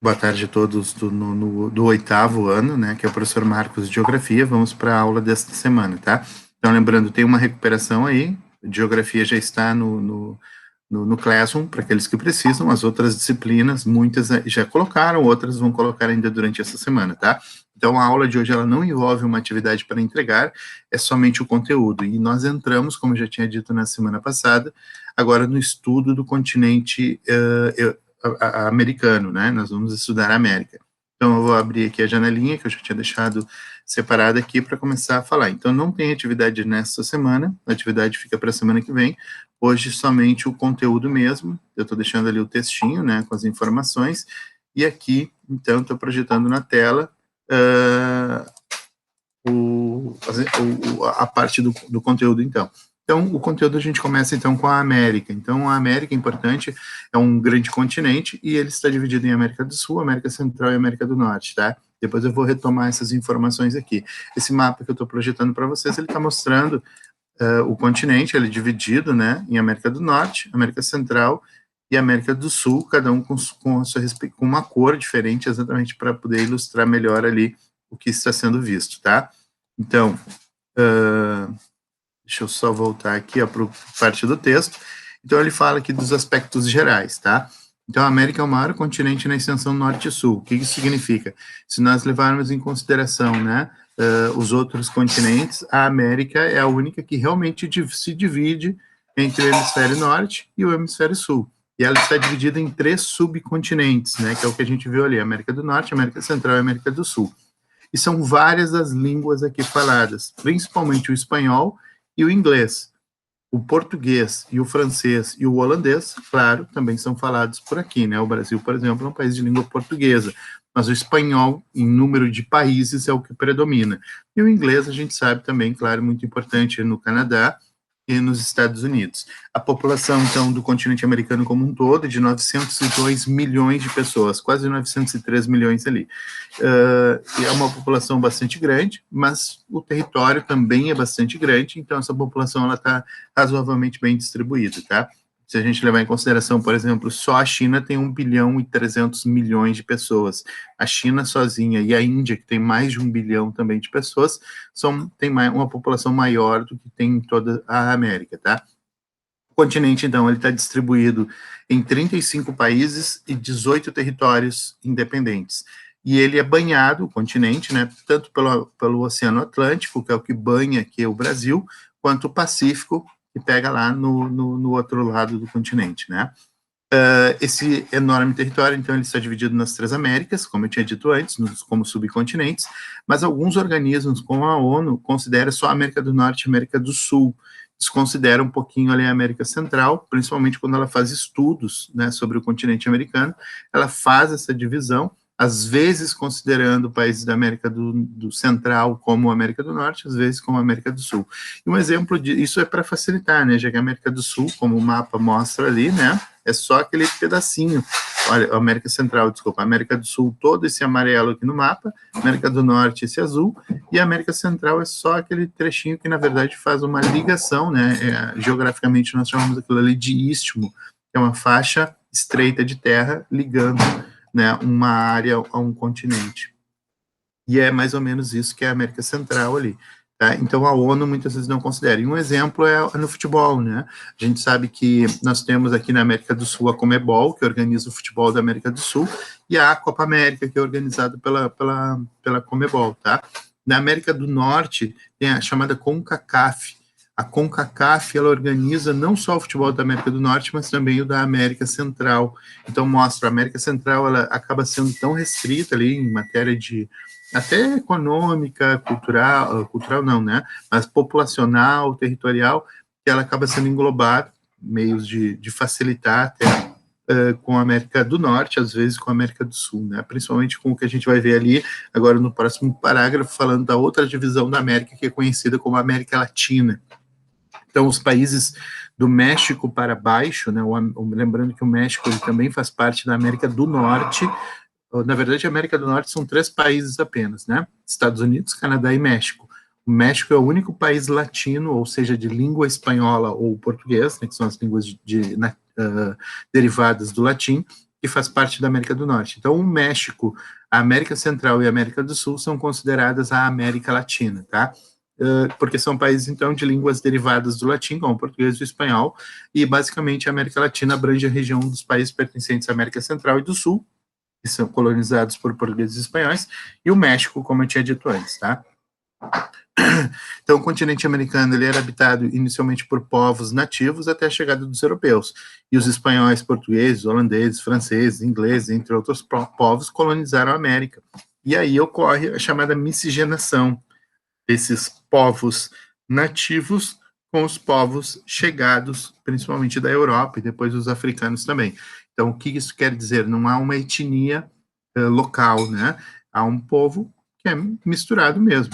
Boa tarde a todos do oitavo ano, né, que é o professor Marcos de Geografia. Vamos para a aula desta semana, tá? Então, lembrando, tem uma recuperação aí, Geografia já está no Classroom, para aqueles que precisam, as outras disciplinas, muitas já colocaram, outras vão colocar ainda durante essa semana, tá? Então, a aula de hoje, ela não envolve uma atividade para entregar, é somente o conteúdo, e nós entramos, como eu já tinha dito na semana passada, agora no estudo do continente americano, né? Nós vamos estudar a América. Então, eu vou abrir aqui a janelinha, que eu já tinha deixado separada aqui para começar a falar. Então, não tem atividade nesta semana, a atividade fica para a semana que vem. Hoje, somente o conteúdo mesmo. Eu estou deixando ali o textinho, né, com as informações. E aqui, então, estou projetando na tela a parte do conteúdo, então. Então, o conteúdo a gente começa, então, com a América. Então, a América é importante, é um grande continente, e ele está dividido em América do Sul, América Central e América do Norte, tá? Depois eu vou retomar essas informações aqui. Esse mapa que eu estou projetando para vocês, ele está mostrando o continente, ele é dividido, né, em América do Norte, América Central e América do Sul, cada um com uma cor diferente, exatamente para poder ilustrar melhor ali o que está sendo visto, tá? Então, deixa eu só voltar aqui para a parte do texto. Então, ele fala aqui dos aspectos gerais, tá? Então, a América é o maior continente na extensão norte e sul. O que isso significa? Se nós levarmos em consideração, né, os outros continentes, a América é a única que realmente se divide entre o hemisfério norte e o hemisfério sul. E ela está dividida em 3 subcontinentes, né, que é o que a gente viu ali, América do Norte, América Central e América do Sul. E são várias as línguas aqui faladas, principalmente o espanhol e o inglês. O português e o francês e o holandês, claro, também são falados por aqui, né? O Brasil, por exemplo, é um país de língua portuguesa, mas o espanhol, em número de países, é o que predomina. E o inglês, a gente sabe também, claro, muito importante no Canadá e nos Estados Unidos. A população, então, do continente americano como um todo é de 902 milhões de pessoas, quase 903 milhões ali. É uma população bastante grande, mas o território também é bastante grande, então essa população ela está razoavelmente bem distribuída, tá? Se a gente levar em consideração, por exemplo, só a China tem 1 bilhão e 300 milhões de pessoas. A China sozinha e a Índia, que tem mais de 1 bilhão também de pessoas, tem uma população maior do que tem em toda a América, tá? O continente, então, ele está distribuído em 35 países e 18 territórios independentes. E ele é banhado, o continente, né, tanto pelo Oceano Atlântico, que é o que banha aqui o Brasil, quanto o Pacífico, que pega lá no outro lado do continente, né? Esse enorme território, então, ele está dividido nas 3 Américas, como eu tinha dito antes, como subcontinentes, mas alguns organismos, como a ONU, consideram só a América do Norte e a América do Sul, desconsidera um pouquinho ali a América Central, principalmente quando ela faz estudos, né, sobre o continente americano, ela faz essa divisão, às vezes considerando países da América do Central como a América do Norte, às vezes como a América do Sul. E um exemplo disso é para facilitar, né, já que a América do Sul, como o mapa mostra ali, né, é só aquele pedacinho, olha, América Central, desculpa, América do Sul, todo esse amarelo aqui no mapa, América do Norte, esse azul, e a América Central é só aquele trechinho que, na verdade, faz uma ligação, né, geograficamente nós chamamos aquilo ali de istmo, que é uma faixa estreita de terra ligando, né, uma área a um continente. E é mais ou menos isso que é a América Central ali. Tá? Então, a ONU muitas vezes não considera. E um exemplo é no futebol, né? A gente sabe que nós temos aqui na América do Sul a Comebol, que organiza o futebol da América do Sul, e a Copa América, que é organizada pela Comebol, tá? Na América do Norte, tem a chamada CONCACAF. A CONCACAF, ela organiza não só o futebol da América do Norte, mas também o da América Central. Então, mostra, a América Central, ela acaba sendo tão restrita ali em matéria de até econômica, cultural não, né? Mas populacional, territorial, que ela acaba sendo englobada, meios de facilitar até com a América do Norte, às vezes com a América do Sul, né? Principalmente com o que a gente vai ver ali, agora no próximo parágrafo, falando da outra divisão da América, que é conhecida como América Latina. Então, os países do México para baixo, né? Lembrando que o México ele também faz parte da América do Norte. Na verdade, a América do Norte são 3 países apenas, né? Estados Unidos, Canadá e México. O México é o único país latino, ou seja, de língua espanhola ou português, né, que são as línguas derivadas do latim, que faz parte da América do Norte. Então, o México, a América Central e a América do Sul são consideradas a América Latina, tá? Porque são países, então, de línguas derivadas do latim, como o português e o espanhol, e, basicamente, a América Latina abrange a região dos países pertencentes à América Central e do Sul, que são colonizados por portugueses e espanhóis, e o México, como eu tinha dito antes, tá? Então, o continente americano ele era habitado inicialmente por povos nativos até a chegada dos europeus. E os espanhóis, portugueses, holandeses, franceses, ingleses, entre outros povos, colonizaram a América. E aí ocorre a chamada miscigenação desses povos nativos com os povos chegados, principalmente da Europa e depois os africanos também. Então, o que isso quer dizer? Não há uma etnia local, né? Há um povo que é misturado mesmo,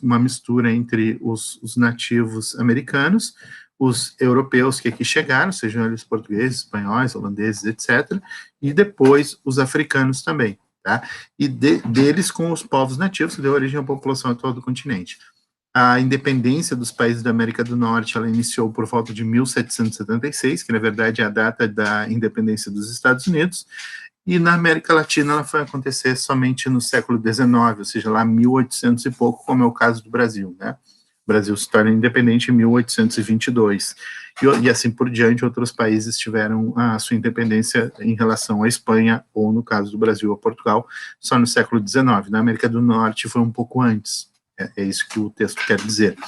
uma mistura entre os nativos americanos, os europeus que aqui chegaram, sejam eles portugueses, espanhóis, holandeses, etc., e depois os africanos também, tá? E deles com os povos nativos, que deu origem à população atual do continente. A independência dos países da América do Norte, ela iniciou por volta de 1776, que na verdade é a data da independência dos Estados Unidos, e na América Latina ela foi acontecer somente no século XIX, ou seja, lá 1800 e pouco, como é o caso do Brasil, né? O Brasil se torna independente em 1822, e assim por diante, outros países tiveram a sua independência em relação à Espanha, ou no caso do Brasil, a Portugal, só no século XIX. Na América do Norte foi um pouco antes, é isso que o texto quer dizer.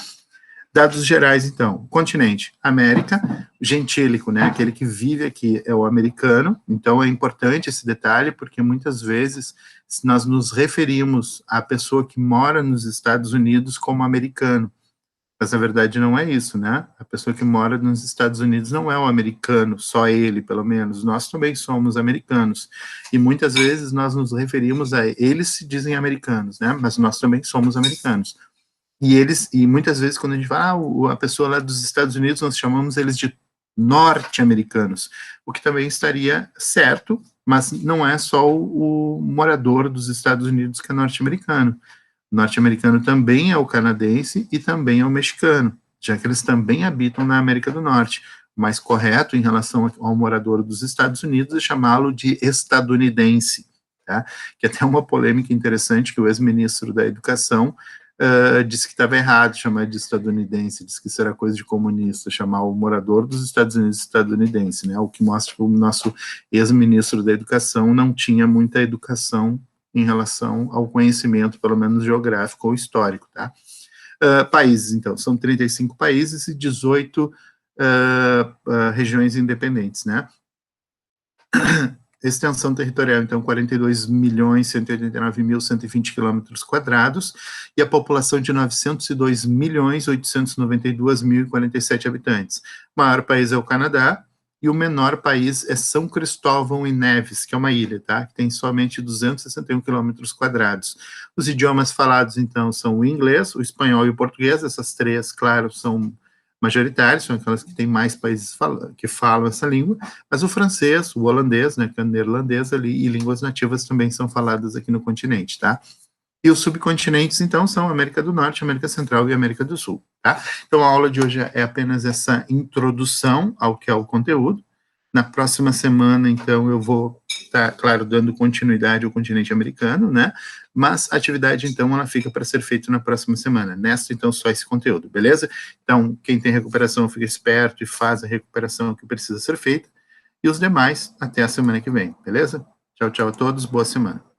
Dados gerais, então, continente, América, gentílico, né, aquele que vive aqui é o americano, então é importante esse detalhe, porque muitas vezes nós nos referimos à pessoa que mora nos Estados Unidos como americano, mas na verdade não é isso, né, a pessoa que mora nos Estados Unidos não é o americano, só ele, pelo menos, nós também somos americanos, e muitas vezes nós nos referimos a, eles se dizem americanos, né, mas nós também somos americanos. E muitas vezes, quando a gente fala, a pessoa lá dos Estados Unidos, nós chamamos eles de norte-americanos, o que também estaria certo, mas não é só o morador dos Estados Unidos que é norte-americano. Norte-americano também é o canadense e também é o mexicano, já que eles também habitam na América do Norte. O mais correto em relação ao morador dos Estados Unidos é chamá-lo de estadunidense, tá? Que é até uma polêmica interessante que o ex-ministro da Educação disse que estava errado chamar de estadunidense, disse que isso era coisa de comunista, chamar o morador dos Estados Unidos de estadunidense, né, o que mostra que o nosso ex-ministro da Educação não tinha muita educação em relação ao conhecimento, pelo menos geográfico ou histórico, tá? Países, então, são 35 países e 18 regiões independentes, né? Extensão territorial, então, 42.189.120 quilômetros quadrados, e a população de 902.892.047 habitantes. O maior país é o Canadá, e o menor país é São Cristóvão e Neves, que é uma ilha, tá? Que tem somente 261 quilômetros quadrados. Os idiomas falados, então, são o inglês, o espanhol e o português. Essas três, claro, são majoritárias, são aquelas que têm mais países que falam essa língua, mas o francês, o holandês, né, que é o neerlandês ali, e línguas nativas também são faladas aqui no continente, tá? E os subcontinentes, então, são América do Norte, América Central e América do Sul, tá? Então, a aula de hoje é apenas essa introdução ao que é o conteúdo. Na próxima semana, então, eu vou estar, claro, dando continuidade ao continente americano, né? Mas a atividade, então, ela fica para ser feita na próxima semana. Nesta, então, só esse conteúdo, beleza? Então, quem tem recuperação, fica esperto e faz a recuperação que precisa ser feita. E os demais, até a semana que vem, beleza? Tchau, tchau a todos, boa semana.